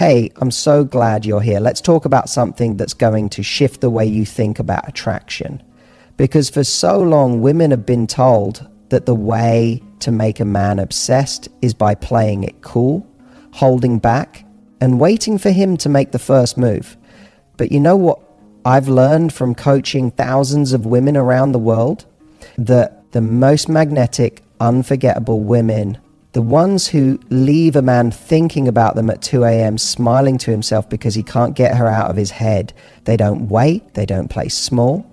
Hey, I'm so glad you're here. Let's talk about something that's going to shift the way you think about attraction. Because for so long, women have been told that the way to make a man obsessed is by playing it cool, holding back, and waiting for him to make the first move. But you know what I've learned from coaching thousands of women around the world? That the most magnetic, unforgettable women, the ones who leave a man thinking about them at 2 a.m. smiling to himself because he can't get her out of his head, they don't wait, they don't play small,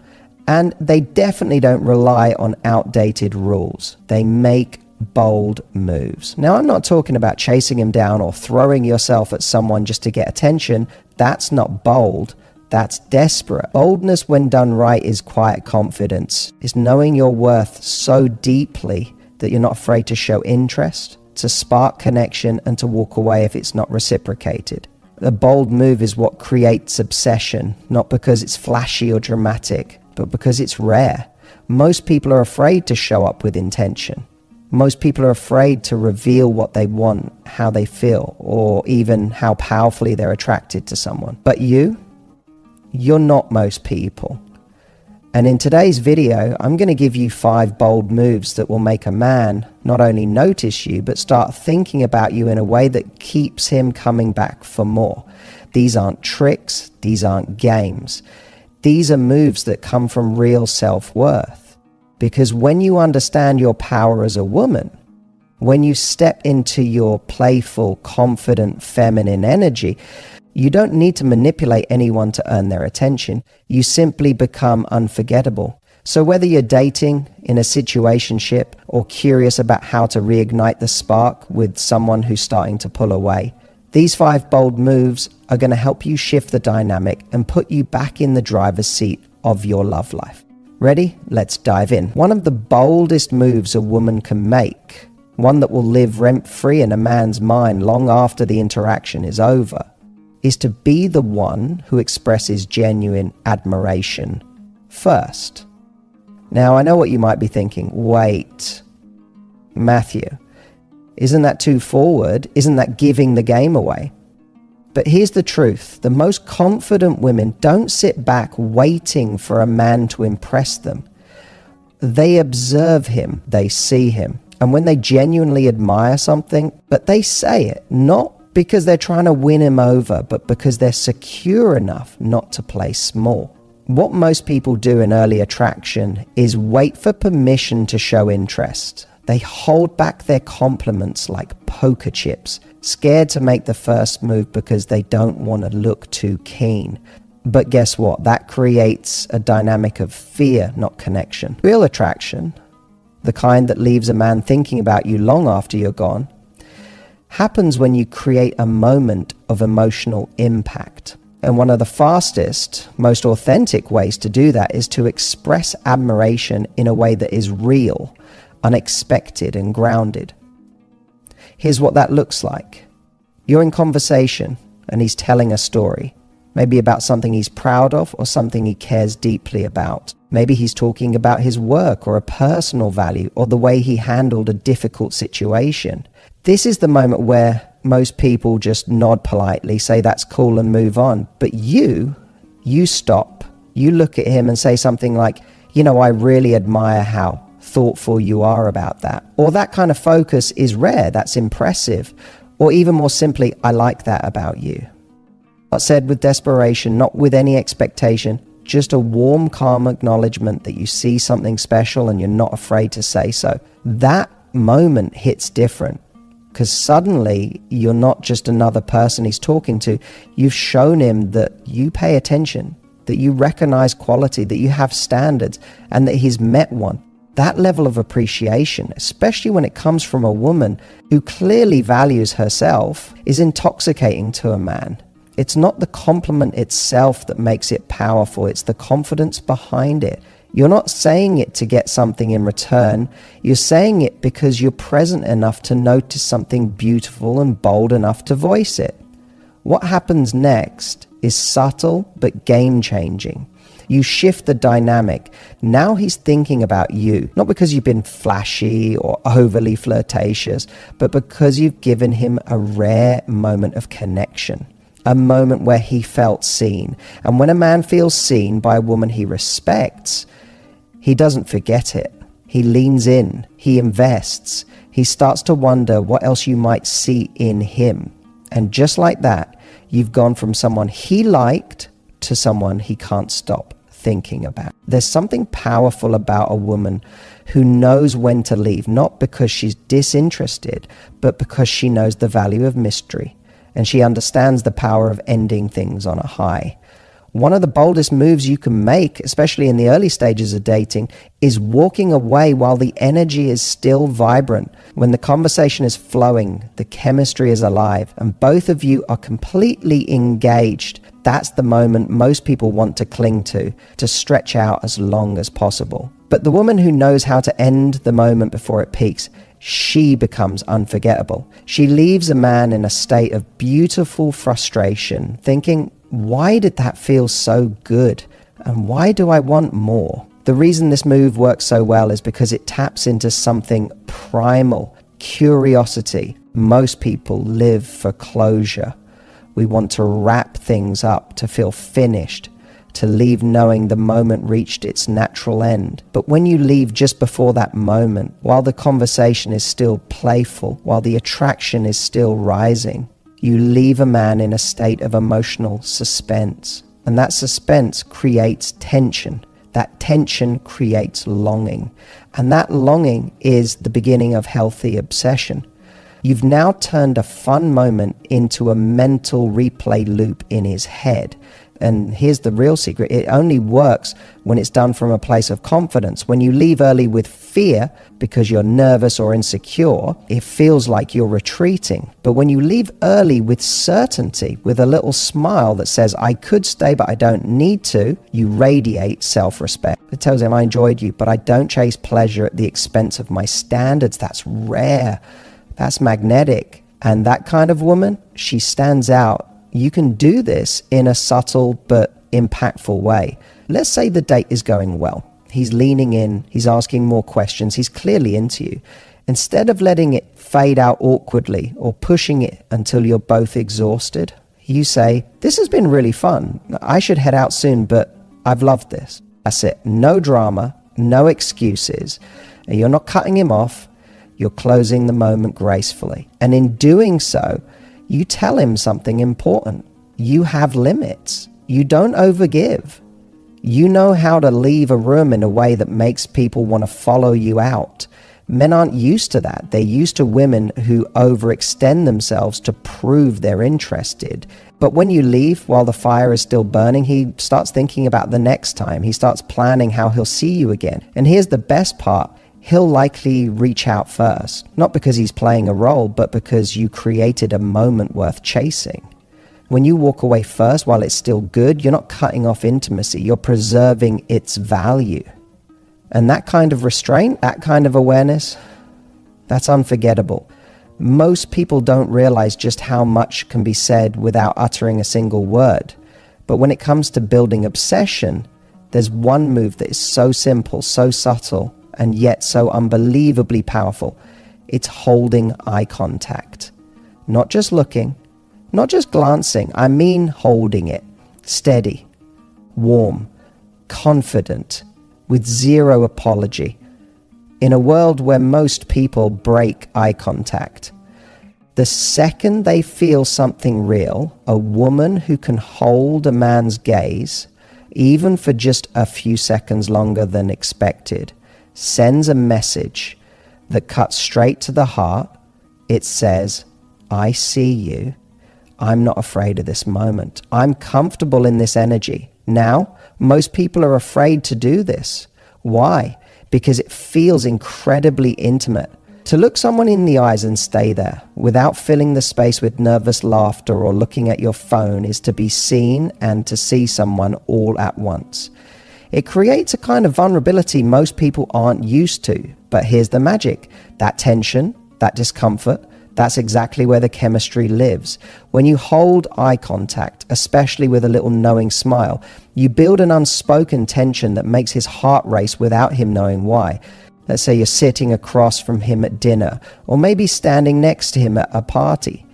and they definitely don't rely on outdated rules. They make bold moves. Now, I'm not talking about chasing him down or throwing yourself at someone just to get attention. That's not bold. That's desperate. Boldness, when done right, is quiet confidence. It's knowing your worth so deeply that you're not afraid to show interest, to spark connection, and to walk away if it's not reciprocated. A bold move is what creates obsession, not because it's flashy or dramatic, but because it's rare. Most people are afraid to show up with intention. Most people are afraid to reveal what they want, how they feel, or even how powerfully they're attracted to someone. But you're not most people. And in today's video, I'm going to give you 5 bold moves that will make a man not only notice you, but start thinking about you in a way that keeps him coming back for more. These aren't tricks. These aren't games. These are moves that come from real self-worth. Because when you understand your power as a woman, when you step into your playful, confident, feminine energy, you don't need to manipulate anyone to earn their attention. You simply become unforgettable. So whether you're dating, in a situationship, or curious about how to reignite the spark with someone who's starting to pull away, these 5 bold moves are going to help you shift the dynamic and put you back in the driver's seat of your love life. Ready? Let's dive in. One of the boldest moves a woman can make, one that will live rent-free in a man's mind long after the interaction is over, is to be the one who expresses genuine admiration first. Now, I know what you might be thinking. Wait, Matthew, isn't that too forward? Isn't that giving the game away? But here's the truth. The most confident women don't sit back waiting for a man to impress them. They observe him, they see him. And when they genuinely admire something, but they say it, not because they're trying to win him over, but because they're secure enough not to play small. What most people do in early attraction is wait for permission to show interest. They hold back their compliments like poker chips, scared to make the first move because they don't want to look too keen. But guess what? That creates a dynamic of fear, not connection. Real attraction, the kind that leaves a man thinking about you long after you're gone, happens when you create a moment of emotional impact. And one of the fastest, most authentic ways to do that is to express admiration in a way that is real, unexpected, and grounded. Here's what that looks like. You're in conversation and he's telling a story, maybe about something he's proud of or something he cares deeply about. Maybe he's talking about his work or a personal value or the way he handled a difficult situation. This is the moment where most people just nod politely, say that's cool and move on. But you stop, you look at him and say something like, I really admire how thoughtful you are about that. Or that kind of focus is rare, that's impressive. Or even more simply, I like that about you. Not said with desperation, not with any expectation, just a warm, calm acknowledgement that you see something special and you're not afraid to say so. That moment hits different. Because suddenly you're not just another person he's talking to. You've shown him that you pay attention, that you recognize quality, that you have standards, and that he's met one. That level of appreciation, especially when it comes from a woman who clearly values herself, is intoxicating to a man. It's not the compliment itself that makes it powerful, it's the confidence behind it. You're not saying it to get something in return. You're saying it because you're present enough to notice something beautiful and bold enough to voice it. What happens next is subtle but game-changing. You shift the dynamic. Now he's thinking about you, not because you've been flashy or overly flirtatious, but because you've given him a rare moment of connection. a moment where he felt seen. And when a man feels seen by a woman he respects, he doesn't forget it. He leans in, he invests, he starts to wonder what else you might see in him. And just like that, you've gone from someone he liked to someone he can't stop thinking about. There's something powerful about a woman who knows when to leave, not because she's disinterested, but because she knows the value of mystery, and she understands the power of ending things on a high. One of the boldest moves you can make, especially in the early stages of dating, is walking away while the energy is still vibrant. When the conversation is flowing, the chemistry is alive, and both of you are completely engaged. That's the moment most people want to cling to stretch out as long as possible. But the woman who knows how to end the moment before it peaks, she becomes unforgettable. She leaves a man in a state of beautiful frustration, thinking, why did that feel so good? And why do I want more? The reason this move works so well is because it taps into something primal, curiosity. Most people live for closure. We want to wrap things up, to feel finished, to leave knowing the moment reached its natural end. But when you leave just before that moment, while the conversation is still playful, while the attraction is still rising, you leave a man in a state of emotional suspense. And that suspense creates tension. That tension creates longing. And that longing is the beginning of healthy obsession. You've now turned a fun moment into a mental replay loop in his head. And here's the real secret. It only works when it's done from a place of confidence. When you leave early with fear because you're nervous or insecure, it feels like you're retreating. But when you leave early with certainty, with a little smile that says, I could stay, but I don't need to, you radiate self-respect. It tells him, I enjoyed you, but I don't chase pleasure at the expense of my standards. That's rare. That's magnetic. And that kind of woman, she stands out. You can do this in a subtle but impactful way. Let's say the date is going well. He's leaning in, he's asking more questions, he's clearly into you. Instead of letting it fade out awkwardly or pushing it until you're both exhausted, you say, this has been really fun. I should head out soon, but I've loved this. That's it. No drama, no excuses. And you're not cutting him off. You're closing the moment gracefully. And in doing so, you tell him something important. You have limits. You don't overgive. You know how to leave a room in a way that makes people want to follow you out. Men aren't used to that. They're used to women who overextend themselves to prove they're interested. But when you leave while the fire is still burning, he starts thinking about the next time. He starts planning how he'll see you again. And here's the best part. He'll likely reach out first, not because he's playing a role, but because you created a moment worth chasing. When you walk away first while it's still good, you're not cutting off intimacy, you're preserving its value. And that kind of restraint, that kind of awareness, that's unforgettable. Most people don't realize just how much can be said without uttering a single word. But when it comes to building obsession, there's one move that is so simple, so subtle, and yet so unbelievably powerful. It's holding eye contact. Not just looking, not just glancing, I mean holding it. Steady, warm, confident, with zero apology. In a world where most people break eye contact, the second they feel something real, a woman who can hold a man's gaze, even for just a few seconds longer than expected, sends a message that cuts straight to the heart. It says, I see you. I'm not afraid of this moment. I'm comfortable in this energy. Now, most people are afraid to do this. Why? Because it feels incredibly intimate. To look someone in the eyes and stay there without filling the space with nervous laughter or looking at your phone is to be seen and to see someone all at once. It creates a kind of vulnerability most people aren't used to. But here's the magic. That tension, that discomfort, that's exactly where the chemistry lives. When you hold eye contact, especially with a little knowing smile, you build an unspoken tension that makes his heart race without him knowing why. Let's say you're sitting across from him at dinner, or maybe standing next to him at a party.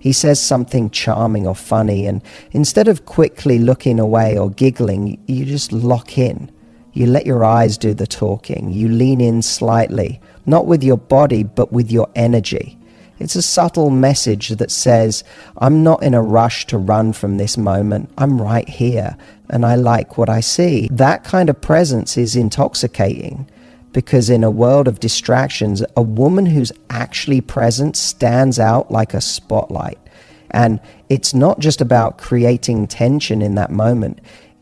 He says something charming or funny, and instead of quickly looking away or giggling, you just lock in. You let your eyes do the talking. You lean in slightly, not with your body, but with your energy. It's a subtle message that says, I'm not in a rush to run from this moment. I'm right here, and I like what I see. That kind of presence is intoxicating, because in a world of distractions, a woman who's actually present stands out like a spotlight. And it's not just about creating tension in that moment.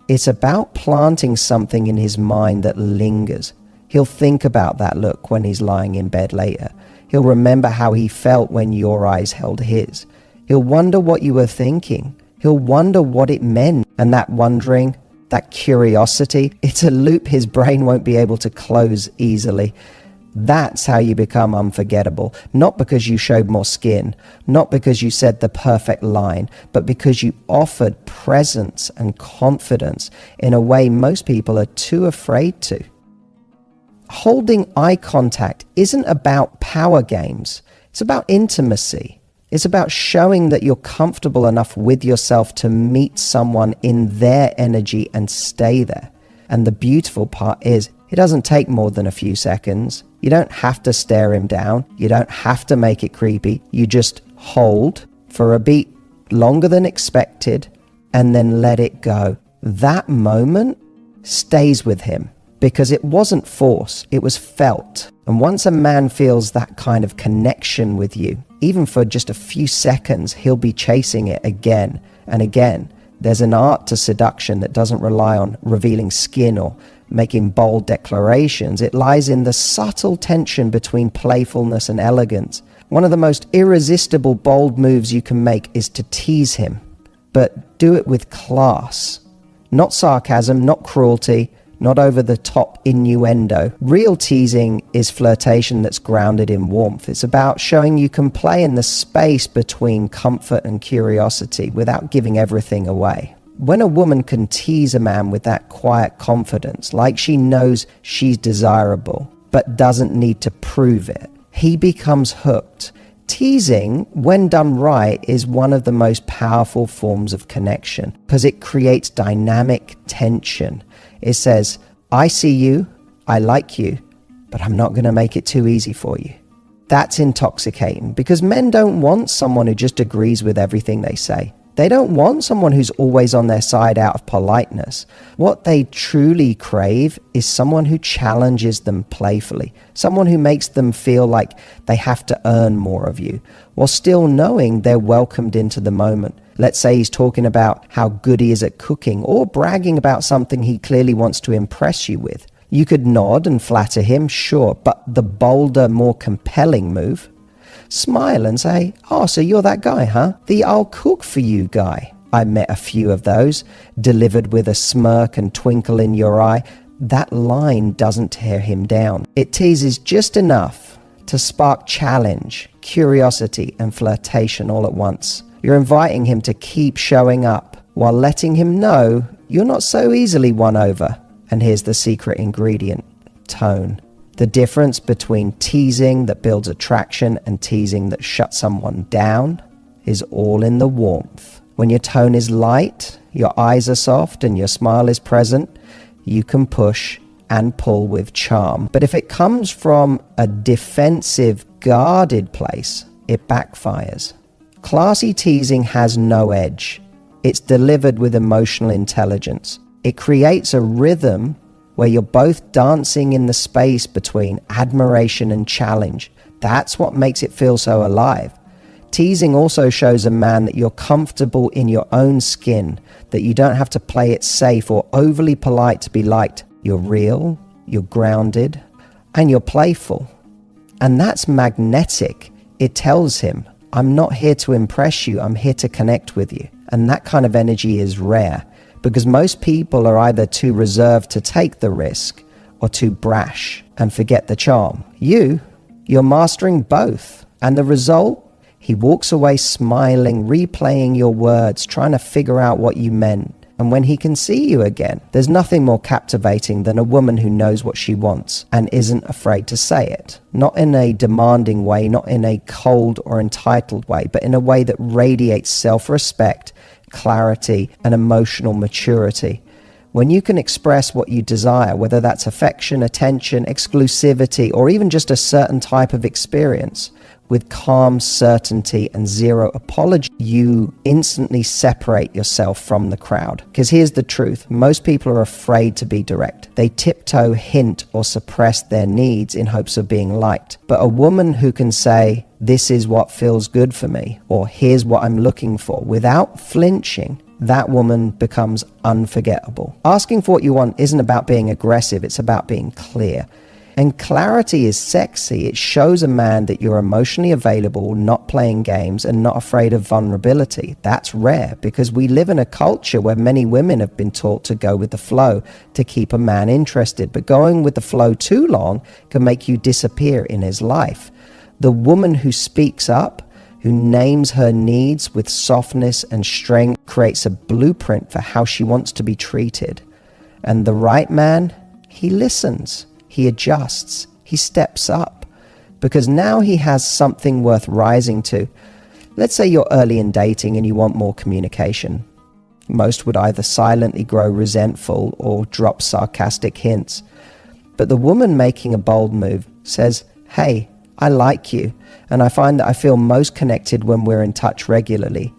It's about planting something in his mind that lingers. He'll think about that look when he's lying in bed later. He'll remember how he felt when your eyes held his. He'll wonder what you were thinking. He'll wonder what it meant. And that wondering, that curiosity, it's a loop his brain won't be able to close easily. That's how you become unforgettable. Not because you showed more skin, not because you said the perfect line, but because you offered presence and confidence in a way most people are too afraid to. Holding eye contact isn't about power games. It's about intimacy. It's about showing that you're comfortable enough with yourself to meet someone in their energy and stay there. And the beautiful part is, it doesn't take more than a few seconds. You don't have to stare him down. You don't have to make it creepy. You just hold for a beat longer than expected and then let it go. That moment stays with him, because it wasn't force, it was felt. And once a man feels that kind of connection with you, even for just a few seconds, he'll be chasing it again and again. There's an art to seduction that doesn't rely on revealing skin or making bold declarations. It lies in the subtle tension between playfulness and elegance. One of the most irresistible bold moves you can make is to tease him, but do it with class. Not sarcasm, not cruelty, not over-the-top innuendo. Real teasing is flirtation that's grounded in warmth. It's about showing you can play in the space between comfort and curiosity without giving everything away. When a woman can tease a man with that quiet confidence, like she knows she's desirable, but doesn't need to prove it, he becomes hooked. Teasing, when done right, is one of the most powerful forms of connection because it creates dynamic tension. It says, I see you, I like you, but I'm not going to make it too easy for you. That's intoxicating, because men don't want someone who just agrees with everything they say. They don't want someone who's always on their side out of politeness. What they truly crave is someone who challenges them playfully, someone who makes them feel like they have to earn more of you, while still knowing they're welcomed into the moment. Let's say he's talking about how good he is at cooking, or bragging about something he clearly wants to impress you with. You could nod and flatter him, sure, but the bolder, more compelling move, smile and say, oh, so you're that guy, huh? The I'll cook for you guy. I met a few of those, delivered with a smirk and twinkle in your eye. That line doesn't tear him down. It teases just enough to spark challenge, curiosity, and flirtation all at once. You're inviting him to keep showing up while letting him know you're not so easily won over. And here's the secret ingredient: tone. The difference between teasing that builds attraction and teasing that shuts someone down is all in the warmth. When your tone is light, your eyes are soft, and your smile is present, you can push and pull with charm. But if it comes from a defensive, guarded place, it backfires. Classy teasing has no edge. It's delivered with emotional intelligence. It creates a rhythm where you're both dancing in the space between admiration and challenge. That's what makes it feel so alive. Teasing also shows a man that you're comfortable in your own skin, that you don't have to play it safe or overly polite to be liked. You're real, you're grounded, and you're playful. And that's magnetic. It tells him, I'm not here to impress you, I'm here to connect with you. And that kind of energy is rare, because most people are either too reserved to take the risk or too brash and forget the charm. You're mastering both. And the result? He walks away smiling, replaying your words, trying to figure out what you meant. And when he can see you again, there's nothing more captivating than a woman who knows what she wants and isn't afraid to say it. Not in a demanding way, not in a cold or entitled way, but in a way that radiates self-respect, clarity, and emotional maturity. When you can express what you desire, whether that's affection, attention, exclusivity, or even just a certain type of experience, with calm certainty and zero apology, you instantly separate yourself from the crowd. Because here's the truth. Most people are afraid to be direct. They tiptoe, hint, or suppress their needs in hopes of being liked. But a woman who can say, "This is what feels good for me," or "Here's what I'm looking for," without flinching, that woman becomes unforgettable. Asking for what you want isn't about being aggressive, it's about being clear. And clarity is sexy. It shows a man that you're emotionally available, not playing games, and not afraid of vulnerability. That's rare because we live in a culture where many women have been taught to go with the flow to keep a man interested. But going with the flow too long can make you disappear in his life. The woman who speaks up, who names her needs with softness and strength, creates a blueprint for how she wants to be treated. And the right man, he listens. He adjusts, he steps up, because now he has something worth rising to. Let's say you're early in dating and you want more communication. Most would either silently grow resentful or drop sarcastic hints. But the woman making a bold move says, "Hey, I like you, and I find that I feel most connected when we're in touch regularly.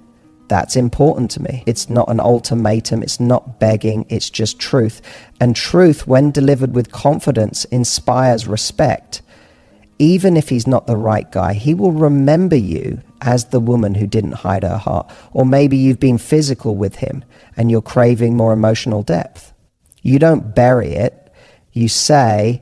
That's important to me." It's not an ultimatum, it's not begging, it's just truth. And truth, when delivered with confidence, inspires respect. Even if he's not the right guy, he will remember you as the woman who didn't hide her heart. Or maybe you've been physical with him and you're craving more emotional depth. You don't bury it. You say,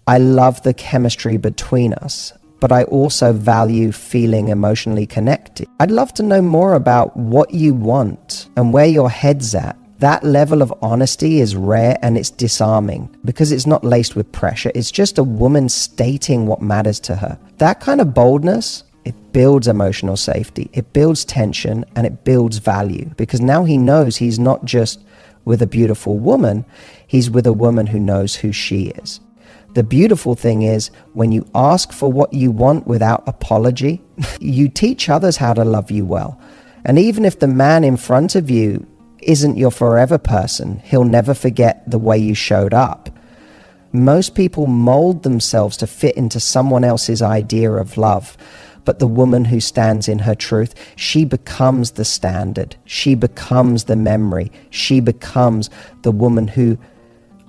"I love the chemistry between us, but I also value feeling emotionally connected. I'd love to know more about what you want and where your head's at." That level of honesty is rare and it's disarming because it's not laced with pressure. It's just a woman stating what matters to her. That kind of boldness, it builds emotional safety, it builds tension, and it builds value because now he knows he's not just with a beautiful woman, he's with a woman who knows who she is. The beautiful thing is when you ask for what you want without apology, you teach others how to love you well. And even if the man in front of you isn't your forever person, he'll never forget the way you showed up. Most people mold themselves to fit into someone else's idea of love. But the woman who stands in her truth, she becomes the standard. She becomes the memory. She becomes the woman who,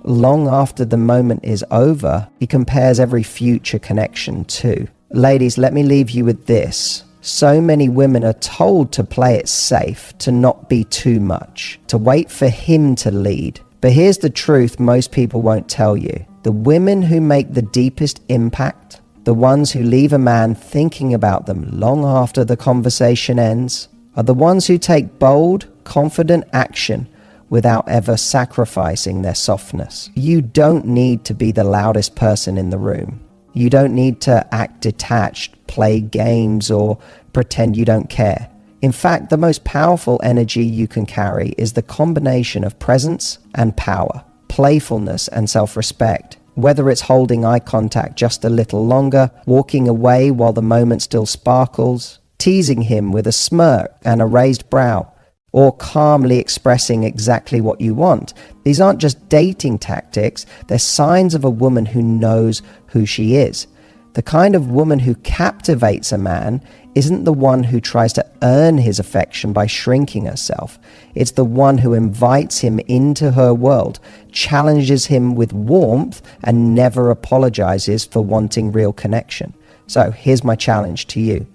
long after the moment is over, he compares every future connection to. Ladies, let me leave you with this. So many women are told to play it safe, to not be too much, to wait for him to lead. But here's the truth most people won't tell you. The women who make the deepest impact, the ones who leave a man thinking about them long after the conversation ends, are the ones who take bold, confident action without ever sacrificing their softness. You don't need to be the loudest person in the room. You don't need to act detached, play games, or pretend you don't care. In fact, the most powerful energy you can carry is the combination of presence and power, playfulness and self-respect. Whether it's holding eye contact just a little longer, walking away while the moment still sparkles, teasing him with a smirk and a raised brow, or calmly expressing exactly what you want. These aren't just dating tactics, they're signs of a woman who knows who she is. The kind of woman who captivates a man isn't the one who tries to earn his affection by shrinking herself. It's the one who invites him into her world, challenges him with warmth, and never apologizes for wanting real connection. So here's my challenge to you.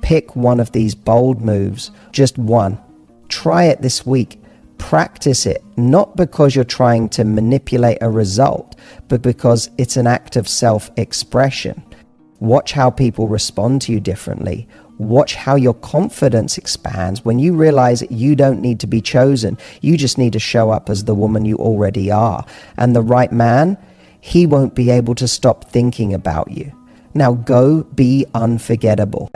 Pick one of these bold moves, just one. Try it this week. Practice it, not because you're trying to manipulate a result, but because it's an act of self-expression. Watch how people respond to you differently. Watch how your confidence expands when you realize that you don't need to be chosen. You just need to show up as the woman you already are. And the right man, he won't be able to stop thinking about you. Now go be unforgettable.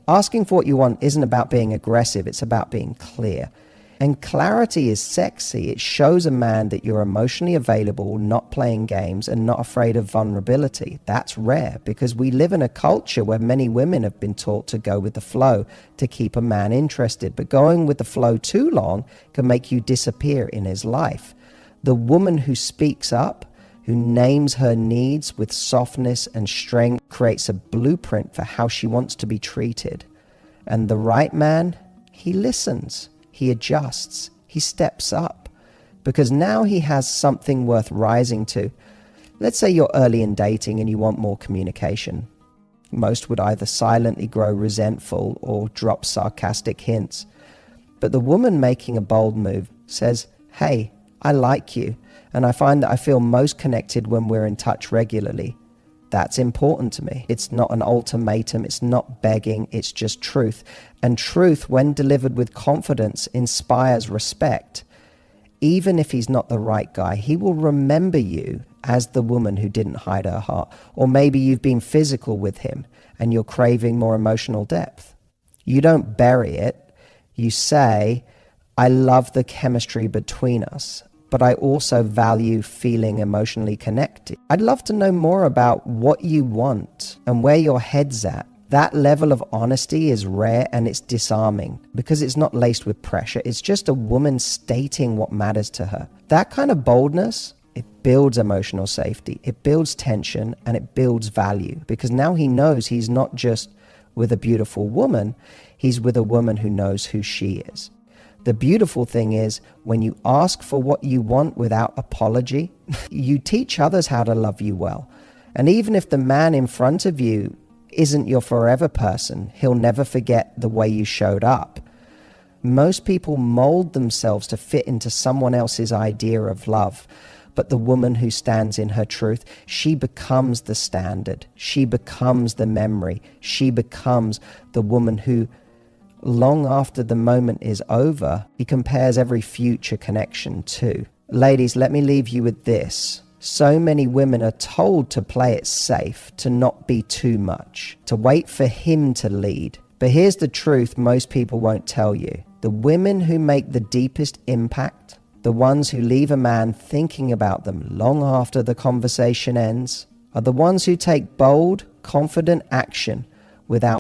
Asking for what you want isn't about being aggressive, it's about being clear. And clarity is sexy. It shows a man that you're emotionally available, not playing games, and not afraid of vulnerability. That's rare because we live in a culture where many women have been taught to go with the flow to keep a man interested. But going with the flow too long can make you disappear in his life. The woman who speaks up, who names her needs with softness and strength, creates a blueprint for how she wants to be treated. And the right man, he listens. He adjusts, he steps up, because now he has something worth rising to. Let's say you're early in dating and you want more communication. Most would either silently grow resentful or drop sarcastic hints. But the woman making a bold move says, hey, I like you, and I find that I feel most connected when we're in touch regularly. That's important to me. It's not an ultimatum, it's not begging, it's just truth. And truth, when delivered with confidence, inspires respect. Even if he's not the right guy, he will remember you as the woman who didn't hide her heart. Or maybe you've been physical with him and you're craving more emotional depth. You don't bury it. You say, I love the chemistry between us, but I also value feeling emotionally connected. I'd love to know more about what you want and where your head's at. That level of honesty is rare and it's disarming because it's not laced with pressure. It's just a woman stating what matters to her. That kind of boldness, it builds emotional safety, it builds tension, and it builds value, because now he knows he's not just with a beautiful woman, he's with a woman who knows who she is. The beautiful thing is, when you ask for what you want without apology, you teach others how to love you well. And even if the man in front of you isn't your forever person, he'll never forget the way you showed up. Most people mold themselves to fit into someone else's idea of love. But the woman who stands in her truth, she becomes the standard. She becomes the memory. She becomes the woman who, long after the moment is over, he compares every future connection to. Ladies, let me leave you with this. So many women are told to play it safe, to not be too much, to wait for him to lead. But here's the truth most people won't tell you. The women who make the deepest impact, the ones who leave a man thinking about them long after the conversation ends, are the ones who take bold, confident action without